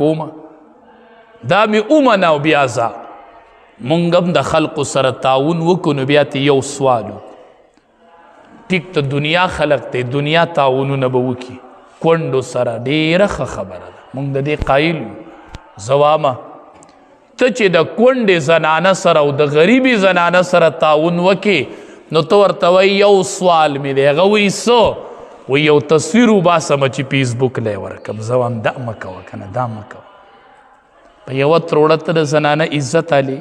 پوما دا می اومناو بیا ځه مونږ هم د خلقو سره تعاون وکړو نو بیا ته یو سوال ټیک ته دنیا خلق دی دنیا تعاونونه به وکړي کونډو سره ډېره ښه خبره ده مونږ د دې قایل یو زوامه ته چې د کونډې زنانه سره او د غریبي زنانه سره تعاون وکړې نو ته ورته وایي یو سوال مې دی هغه وایي څه وایي یو تصویر وباسمه چې فیسبوک لی ورکړم زه وایم دا مه کوه که نه دا مه کوه په یوه تروړه ته د زنانه عزت علي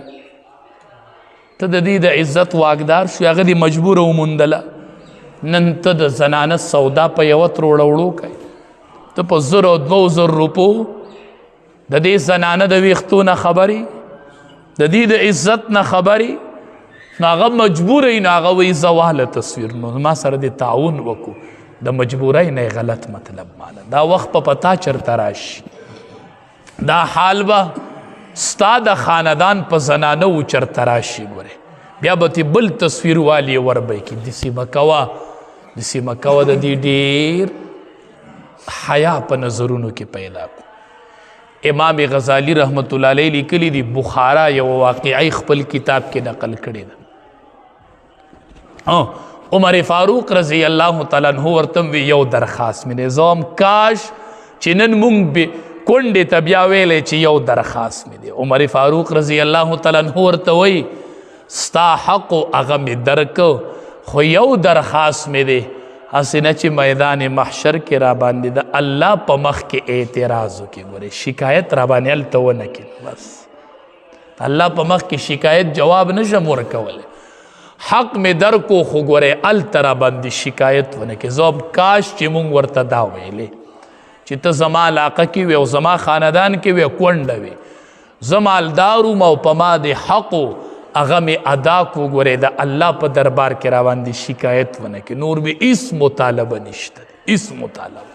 ته د دې د عزت واګدار شو هغه دې مجبوره وموندله نن ته د زنانه سودا په یوه تروړه وړو کوي ته په 1,000 روپو د دې زنانه د ویښتو نه خبرې د دې د عزت نه خبرې نو هغه مجبوره وي نو هغه وایي زه واله تصویر نو ما سره دې تعاون وکړو د مجبورۍ نه غلط مطلب ماله دا وخت په پتا چرته راشي دا حال به ستا د خاندان په زنانه و چرته راشي ګورې بیا به تې بل تصویر والی وربی کي داسې مه کوه داسې مه کوه د دې ډېر حیا په نظرونو کې پیدا کړو امام غزالی رحمت الله علیه لیکلی دی بخارا یو واقعی خپل کتاب کې نقل کړی ده عمر فاروق رضی الله تعالی عنہ ورته وی یو درخواست مې نظام کاش چې نن مونږ کونډې ته بیا ویلی چې یو درخواست مې دی عمر فاروق رضی الله تعالی عنہ ورته وی ستا حق هغه مې درکه خو یو درخواست مې دی هسې نه چې میدان محشر کې را باندې د الله په مخ کې اعتراض وکړي ګورې شکایت را باندې هلته ونه کړي بس الله په مخ کې شکایت جواب نشم ورکولی حق مې درکو خو ګورې هلته را باندې شکایت ونه کړي زه کاش چې مونږ ورته دا ویلې چې ته زما علاقه کې وي او زما خاندان کې وي کونډه وي زه مالدار وم او په ما د حقو هغه مې ادا کو ګورې د الله په دربار کې را باندې شکایت ونه کړي نور مې هېڅ مطالبه نشته هېڅ مطالبه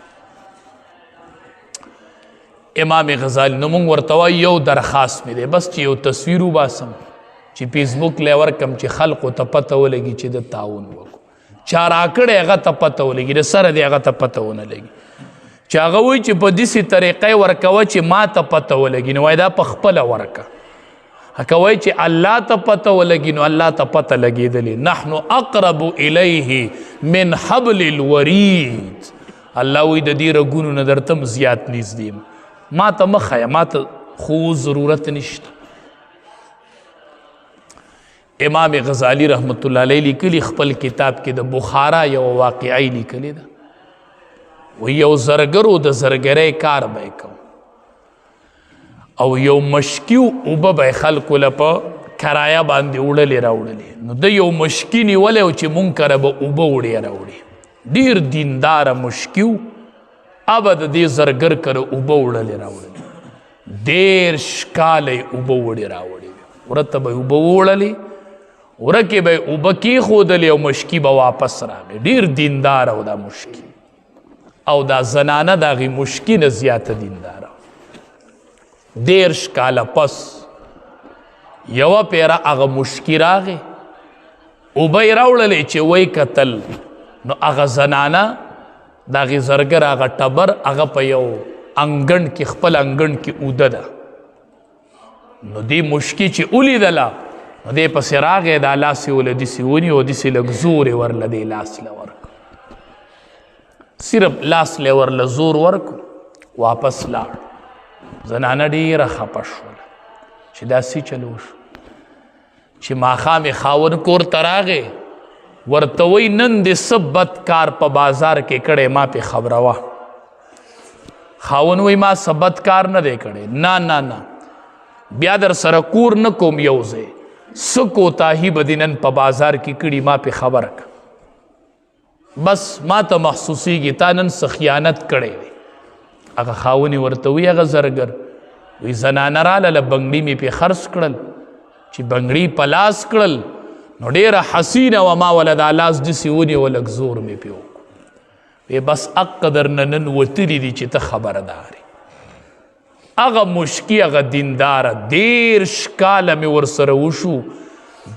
امام غزالی نو مونږ ورته وایو یو درخواست مې دی بس چې یو تصویر وباسم چې فیسبوک لی ورکم چې خلقو ته پته ولګي چې د تعاون وکړو چا راکړی هغه ته پته ولګي د سره دی هغه ته پته ونه لګي چې هغه وایي چې په داسې طریقې ورکوه چې ما ته پته ولګي نو وایي دا په خپله ورکه هکه وایي چې الله ته پته ولګي نو الله ته پته لګېدلې نحنو اقرب الیه من حبل الورید الله وایي د دې رګونو نه درته م زیات نږدې یم ما ته مه ښیه ما ته خو ضرورت نشته امام غزالی رحمت الله علیه لیکلي خپل کتاب کې د بخارا یو واقعی لیکلی ده و یو زرګرو د زرګرۍ کار به یې کوم او یو مشکي اوبه به یې خلکو له په کرایه باندې وړلې راوړلې نو د یو مشکي نیولی و چې مونږ کره به اوبه وړې راوړي ډېر دینداره مشکي و ابه د دې زرګر کره اوبه وړلې راوړلې 13 کاله یې اوبه وړې راوړې ورته به یې اوبه ووړلې ورکې به یې اوبه کېښودلې او مشکي به واپس راغی ډېر دینداره و دا مشکي او دا زنانه د هغې مشکي نه زیاته دینداره 13 کاله پس یوه پیره هغه مشکي راغی اوبه یې راوړلې چې وی کتل نو هغه زنانه د هغې زرګر هغه ټبر هغه په یو انګڼ کې خپل انګڼ کې اوده ده نو دې مشکي چې ولیدله نو دې پسې راغی دا لاس یې وله داسې ونیو داسې لږ زور یې ورله دې لاس له ورکړ صرف لاس له ورله زور ورکړو واپس لاړ زنانه ډېره خفه شوله چې داسې چلو شو چې ماښام یې خاوند کور ته راغې ورته وایي نن دې څه بد کار په بازار کې کړی ما پې خبروه خاوند وایي ما څه بد کار نه دی کړی نه نه نه بیا در سره کور نه کوم یو ځای څه کوتاهي به دې نن په بازار کې کړي ما پې خبره کړه بس ما ته محسوسیږي تا نن څه خیانت کړی دی هغه خاونې ورته وي هغه زرګر وی زنانه راله له بنګړي مې پې خرڅ کړل چې بنګړي په لاس کړل نو ډېره حسینه وه ما وله دا لاس داسې ونیو لږ زور مې پې وکړو وی بس حق قدر نه نن وتلي دي چې ته خبردار یې هغه مشکي هغه دینداره 13 کاله مې ورسره وشو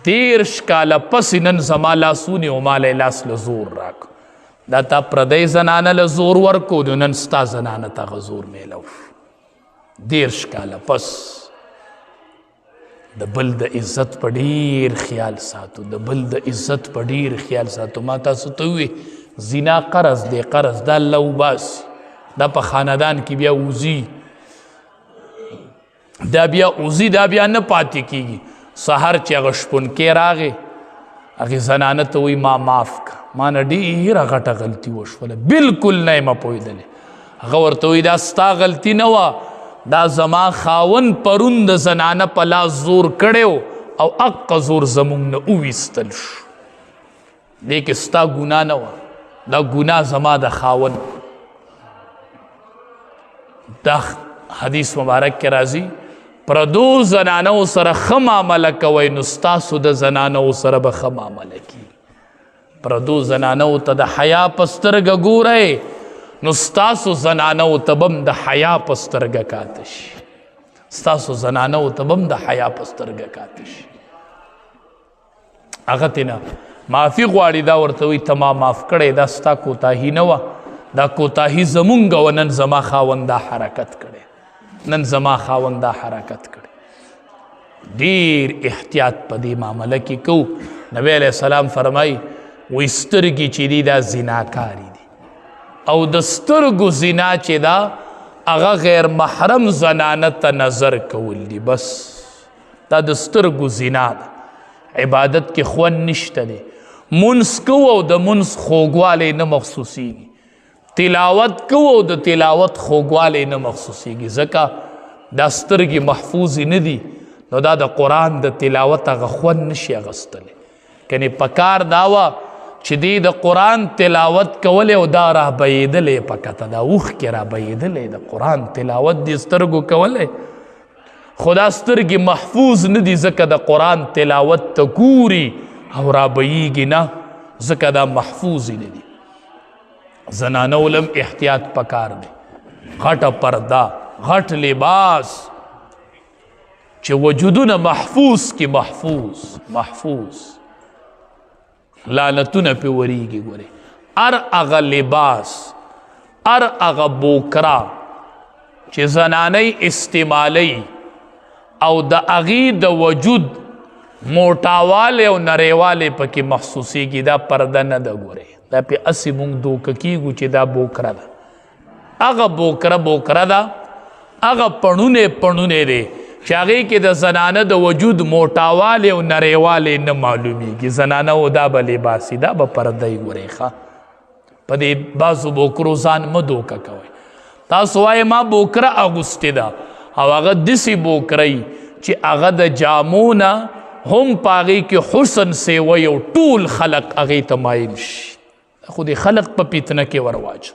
13 کاله پسې نن زما لاسونې و ما له لاس له زور راک دا تا پردی زنانه له زور ورکو نو نن ستا زنانه ته هغه زور میلو 10 کاله پس د بل د عزت په ډیر خیال ساتو، د بل د عزت په ډیر خیال ساتو. ما تاسو ته وی زنا قرض دی، قرض دا الله وباسي، دا په خاندان کې بیا وزي، دا بیا وزي، دا بیا نه پاتې کېږي. سهار چې هغه شپونکی راغی هغې زنانه ته وایي ما معاف که، ما نه ډېره غټه غلطي وشوله، بلکل نه یم پوهېدلی. هغه ورته وایي دا ستا غلطي نه وه، دا زما خاوند پرون د زنانه په لاس زور کړی او اقه زور زمونږ نه وویستل شو، دې کې ستا ګناه نه وه، دا ګناه زما د خاوند. دا حدیث مبارک کې راځي پردو زنانو سره ښه معامله کوئ نو ستاسو د زنانو سره به ښه معامله کېږي. پردو زنانو ته د حیا په سترګه ګورئ نو ستاسو زنانو ته به هم د حیا په سترګه کاته شي، ستاسو زنانو ته به هم د حیا په سترګه کاته شي. هغه تېنه معافي غواړي، دا ورته وایي ته ما معاف کړی، دا ستا کوتاهي نه وه، دا کوتاهي زمونږ وه، نن زما خاوند دا حرکت کړی، نن زما خاوند دا حرکت کړی. ډېر احتیاط په دې معامله کې کوو. نبی علیه السلام فرمایي وایي سترګې چې دي دا زناکاري دي، او د سترګو زنا چې دا هغه غیر محرم زنانه ته نظر کول دي، بس دا د سترګو زنا ده. عبادت کې خوند نشته دی، منځ کوو او د منځ خوږوالی نه محسوسیږي، تلاوت کوو او د تلاوت خوږوالی نه محسوسیږي، ځکه دا سترګې محفوظې نه دي، نو دا د قرآن د تلاوت هغه خوند نشي اخیستلی. کنې پکار دا وه چې دی د قرآن تلاوت کولی او دا رابهیدلی په کته، دا اوښکې رابهیدلی د قرآن تلاوت دې سترګو کولی، خو دا سترګې محفوظ نه دي، ځکه د قرآن تلاوت ته ګوري او رابهیږي نه، ځکه دا محفوظ نه دي. زنانو لم احتیاط پکار دی، غټه پرده، غټ لباس چې وجودونه محفوظ کی، محفوظ لعنتونه پې وریږي. ګورې هر هغه لباس، هر هغه بوکرا چې زنانۍ استعمالی او د هغې د وجود موټاوالی او نریوالی پکې محسوسیږي، دا پرده نه ده. ګورې دا پې اسې مونږ دوکه کېږو چې دا بوکره ده، هغه بوکره ده، هغه پړونی دی چې هغې کې د زنانه د وجود موټاوالی او نریوالی نه معلومیږي. زنانه او دا به لباسي، دا به پردی. ګورئ ښه په دې بعضو بوکرو ځان مه دوکه کوئ. تاسو وایئ ما بوکره اغوستې ده او هغه داسې بوکرئ چې هغه د جامو نه هم په هغې کې حسن سیوی او ټول خلق هغې ته مایل شي، خو د خلق په فتنه کې ورواچو.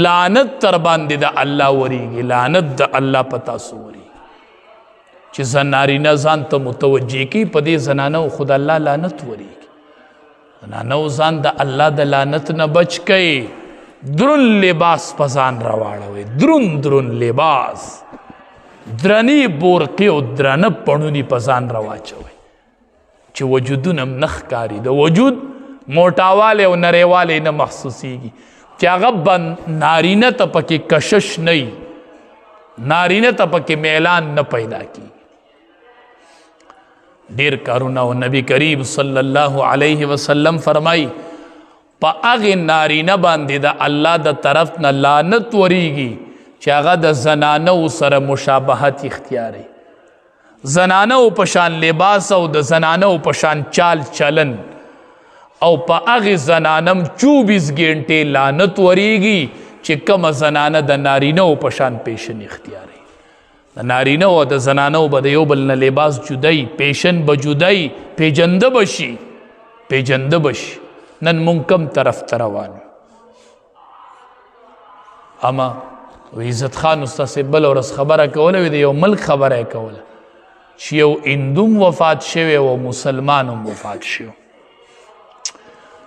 لعنت تر باندې د الله وریږي، لعنت د الله په تاسو وریږي چې نارینه ځان ته متوجه کړي، په دې زنانو خو د الله لعنت وریږي. زنانو ځان د الله د لعنت نه بچ کړئ، درون لباس په ځان راواړوئ، درون لباس، درنې بورقې او درانه پړوني په ځان راواچوئ چې وجودونه هم نه ښکاري، د وجود موټاوالی او نریوالی نه محسوسیږي، چې هغه به نارینه ته پکې کشش نه وي، نارینه ته پکې میلان نه پیدا کیږي. ډیر کارونه او نبی کریم صلی الله علیه وسلم فرمایي په هغې نارینه باندې د الله د طرف نه لعنت وریږي چې هغه د زنانو سره مشابهت اختیاروي، زنانو په شان لباس او د زنانو په شان چال چلن، او په هغې زنانم 24 ګنټې لعنت وریږي چې کومه زنانه د نارینه په شان پیشن اختیاروي. د نارینه او د زنانو به د یو بل نه لباس جدای، پیشن به جدای، پیجنده بشي. نن مونږ کم طرف ته روان یو. اما عزت خان استاد صاحب بله ورځ خبره کوله، وی د یو ملک خبره یې کوله چې یو هندوم وفات شوی او مسلمان هم وفات شوی.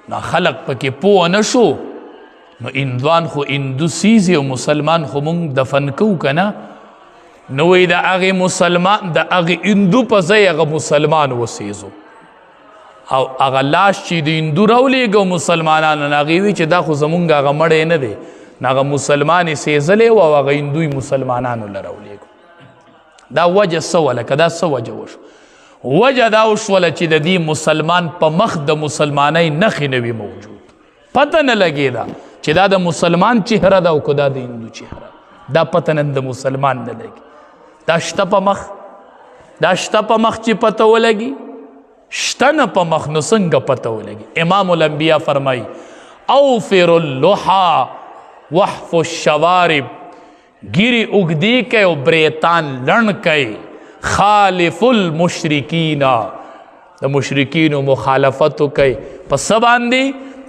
نا خلق پکې پوه نه شو، نو هندوان خو هندو سیزي او مسلمان خو مونږ دفن کوو که نه، نو وی د هغې مسلمان د هغې هندو په ځای هغه مسلمان وسیزو، او هغه لاش چې د هندو راولېږه مسلمانانو نه، هغې وی چې دا خو زمونږ هغه مړی نه دی، نو هغه مسلمان یې سیزلی و او هغه هندو مسلمانانو له راولېږو. دا وجه څه وله که دا څه وجه وشو؟ وجه دا وشوله چې د دې مسلمان په مخ د مسلمانۍ نښې نه وي موجود، پته نه لګېده چې دا د مسلمان چهره ده او که دا د هندو چهره، دا پته نن د مسلمان نه لګي. دا شته په مخ، دا شته په مخ چې پته ولګي، شته نه په مخ نو څنګه پته ولګي؟ امام الانبیا فرمایي اوفر اللحا وحف الشوارب، ګیرې اوږدې کوي او بریتان لڼ کوي، خالف المشرکین، د مشرکینو مخالفت کوي په څه باندې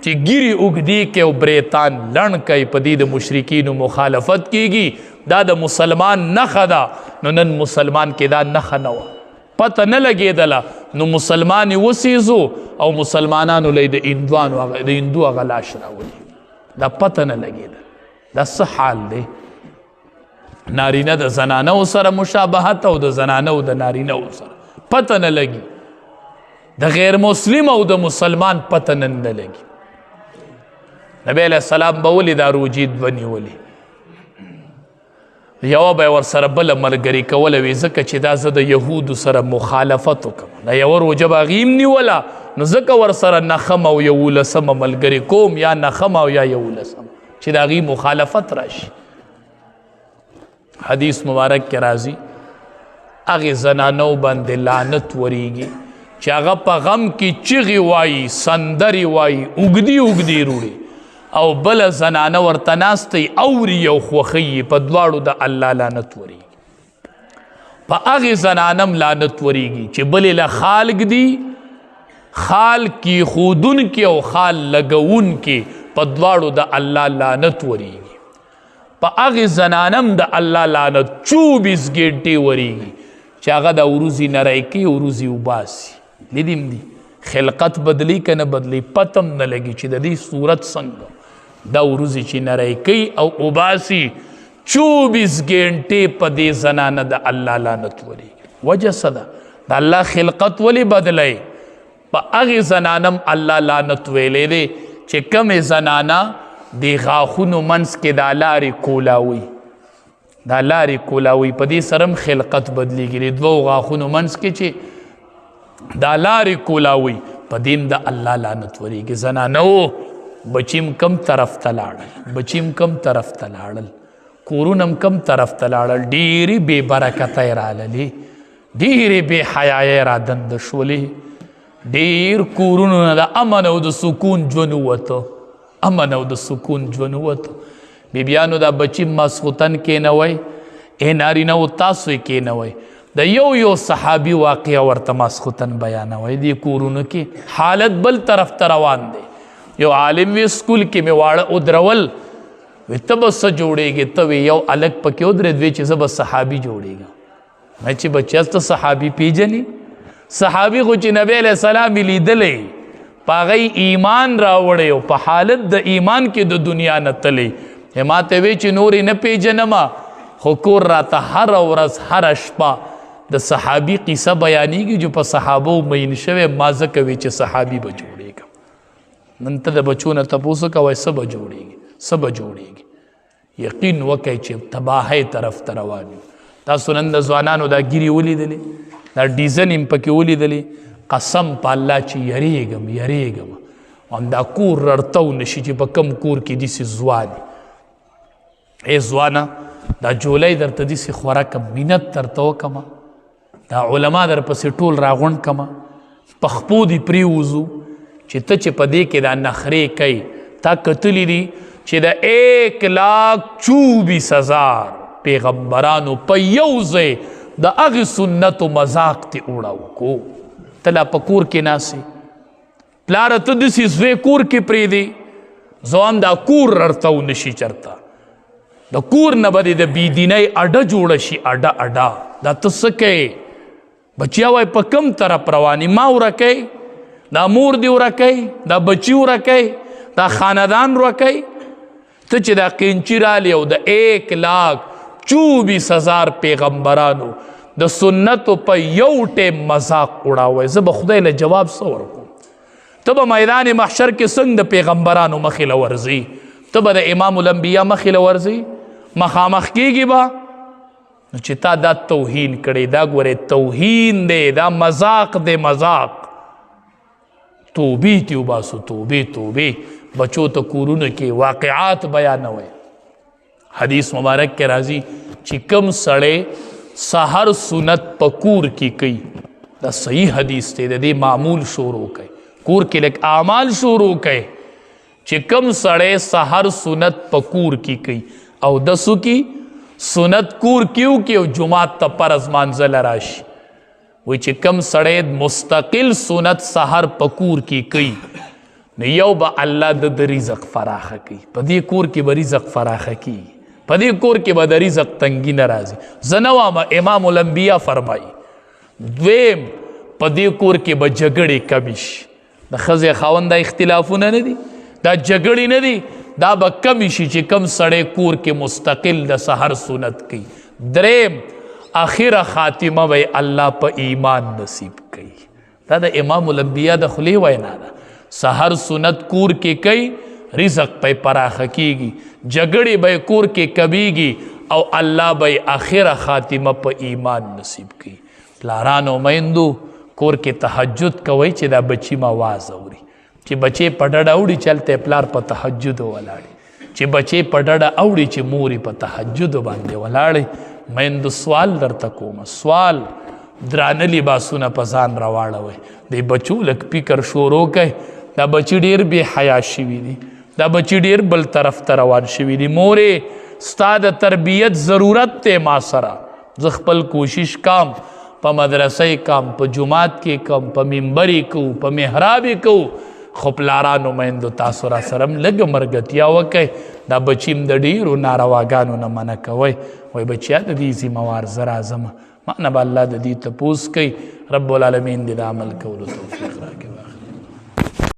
چې ګیرې اوږدې کوي او بریتان لڼ کوي، په دې د مشرکینو مخالفت کیږي. دا د مسلمان نښه ده. نو نن مسلمان کې دا نښه نه وه، پته نه لګېدله، نو مسلمان یې وسیزو او مسلمانانو له د هندو هغه لاش راولي، دا پته نه لګېده. دا څه حال دی؟ نارینه د زنانو سره مشابهت او د زنانو د نارینه سره پته نه لګي، د غیر مسلم او د مسلمان پته نه لګي. نبی علیہ السلام به ولې دا روجې دوه نیولې؟ یوه به یې ورسره بله ملګري کوله، وی ځکه چې دا زه د یهودو سره مخالفت وکړم، دا یوه روجه به هغې هم نیوله، نو ځکه ورسره نښم او 11مه ملګري کوم، یا نښم او یا 11مه، چې د هغې مخالفت راشي. حدیث مبارک کې راځي هغې زنانو باندې لعنت وریږي چې هغه په غم کې چغې وایي، سندرې وایي، اوږدې اوږدې روړې، او بله زنانه ورته ناستی اوري او خوښوي، په دواړو د الله لعنت وریږي. په هغې زنانم لعنت وریږي چې بلې له خال ږدي، خال کیښودونکې او خال لګونکې، په دواړو د الله لعنت وریږي. په هغې زنانم د الله لعنت 24 ګنټې وریږي چې هغه د وروځې نری کوي، وروځې وباسي. لیدیم دي خلقت بدلی که نه بدلی، پتم نه لګي چې د دې صورت څنګه دا وروځې چې نری کوي او وباسي، 24 ګنټې په دې زنانه د الله لعنت وریږي. وجه څه ده؟ د الله خلقت ولې بدلی؟ په هغې زنانم الله لعنت ویلی دی چې کمې زنانه د غاښونو منځ کې دا لارې کولاوي، دا لارې کولاوي، په دې سره هم خلقت بدلیږي. د دوو غاښونو منځ کې چې دا لارې کولاوي، په دې هم د الله لعنت وریږي. زنانو بچیم کم طرف ته لاړل، بچیم کم طرف ته لاړل، کورونه هم کم طرف ته لاړل، ډېرې بې برکته یې راللې، ډېرې بې حیایۍ را دنده شولې، ډېر کورونو نه د امن او د سکون ژوند ووته، امن او د سکون ژوند ووته. بیبیانو دا بچی ماسخوتن کېنوئ، ای نارینهو تاسو یې کېنوئ، د یو صحابي واقعه ورته ماسخوتن بیانوئ. دې کورونو کې حالت بل طرف ته روان دی. یو عالم وی سکول کې مې واړه ودرول، وی ته به څه جوړېږې؟ ته وی یو هلک پکې ودرېد، وی چې زه به صحابي جوړېږم. مې چې بچیه ته صحابي پیژنې؟ صحابي خو چې نبی علیه السلام یې لیدلی، په هغه ایمان راوړی او په حالت د ایمان کې د دنیا نه تلی. ما ته وی چې نورې نه پیژنمه، خو کور راته هره ورځ هره شپه د صحابي قصه بیانېږي چې په صحابو مین شوی، ما ځکه وی چې صحابي به جوړېږم. نن ته د بچو نه تپوس کوئ څه به جوړېږي، څه به جوړېږي؟ یقین وکئ چې تباهۍ طرف ته روان یو. تاسو نن د ځوانانو دا ګیرې ولیدلې، دا ډیزن یې پکې ولیدلې، قسم په الله چې یریږم همدا کور رړتو نشي چې په کم کور کې داسې ځوان ای ځوانه دا جولی درته داسې خوراکم، مینت درته وکمه، دا علما در پسې ټول راغونډ کمه، په خپو دې پرېوځو چې ته چې په دې کې دا نخرې کوي. تا کتلی دي چې د 1,24,000 پیغمبرانو په یو ځای د هغې سنتو مذاق ته اوړه کو. ته لا په کور کې ناسې، پلاره ته داسې زوی کور کې پرېږدې، زه هم دا کور رړتو نشي چرته، د کور نه به دې د بېدینۍ اډه جوړه شي، اډه. دا ته څه کوې؟ بچیا وایي په کم طرف روانې؟ ما ورکوي، دا مور دې ورکوي، دا بچي ورکوي، دا خاندان ورکوي. ته چې دا قینچي رالی او د 1,24,000 پیغمبرانو د سنتو په یو ټیم مذاق اړاوی، زه به خدای له جواب څه ورکوم؟ ته به میدان محشر کې څنګه د پیغمبرانو مخې له ورځي؟ ته به د امام الانبیا مخې له ورځي؟ مخامخ کېږي به؟ نو چې تا دا توهین کړی دا ګورې توهین دی دا مذاق دی مذاق توبې تی وباسو توبې بچو ته کورونو کې واقعات بیانوئ حدیث مبارک کې راځي چې کم سړی سحر سنت په کور کې کوي دا صحیح حدیث دی د دې معمول شروع کوي کور کې لږ اعمال شروع کوي چې کم سړی سحر سنت په کور کې کوي او دسو کې سنت کور کیو کې او جمعات ته فرض مانځل راشي وی چې کم سړی مستقل سنت سحر په کور کې کوي نو یو به الله د رزق فراخه کوي په دې کور کې به رزق فراخه کوي په دې کور کې به د رزق تنګي نه راځي زه نه وایم امام الانبیا فرمایي دویم په دې کور کې به جګړې کمې شي د ښځې خاوند دا اختلافونه نه دي دا جګړې نه دي دا به کمې شي چې کم سړی کور کې مستقل د سحر سنت کوي دریم آخره خاتمه به الله په ایمان نصیب کوي دا د امام الانبیا د خولې وینا ده سحر سنت کور کې کوي رزق په پراخه کیږي جګړې به کور کې کمیږي او الله به آخره خاتمه په ایمان نصیب کوي پلارانو میندو کور کې تهجد کوي چې دا بچی ما واز اوري چې بچی په ډډه اوړي چلته پلار په تهجد ولاړي چې بچی په ډډه اوړي چې موري په تهجد باندې ولاړي میندو سوال درته کوم سوال درانه لباسونه په ځان راواړوي د بچو لږ فکر شروع کوي دا بچی ډیر بې حیا شوي دي دا بچی ډیر بل طرف ته روان شوي دي مورې ستا د تربیت ضرورت دی ما سره زه خپل کوشش کام په مدرسې کم په جماعت کې کم په منبرې کو په محرابې کو خو پلارانو میندو تاسو را سره لږ مرګتیا وکئ دا بچیم د ډیرو نارواګانو نه منع کوئ وایي بچیا د دې ذموار زه راځم ما نه به الله د دې تپوس کوي رب العالمین دې د عمل کولو توفیق راکړي